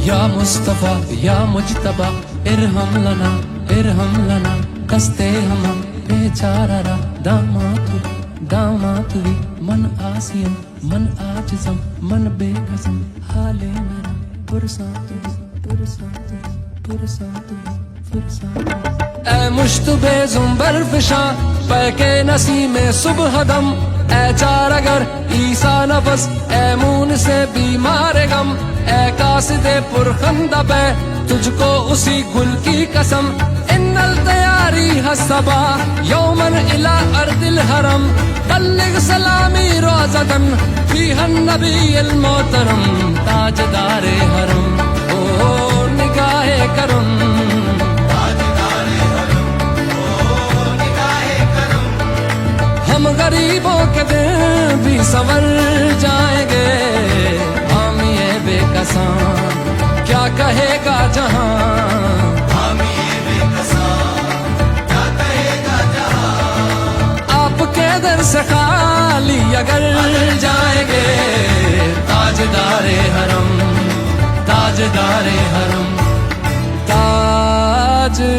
یا مصطفیٰ یا مجتبیٰ ارحم لنا دستے ہم بیچارہ را دامات وی من آسیم من آجزم من بے قسم حالے میرا پرسات اے مشتبہ زنبر فشاں پیکے نسیم صبح دم اے چار اگر عیسیٰ نفس اے مون سے بیمار غم اے قاصد پرخندہ پہ تجھ کو اسی گل کی قسم ان التیاری حسبا یومن الى ارض الحرم بلغ سلامی روزتن فیہا النبی المحترم تاجدار حرم او نگاہ کرم ہم غریبوں کے دن بھی سنور جائیں گے حامی بے کساں کیا کہے گا جہاں آپ کے در سے خالی اگر جائیں گے تاجدار حرم تاجدار حرم تاجدار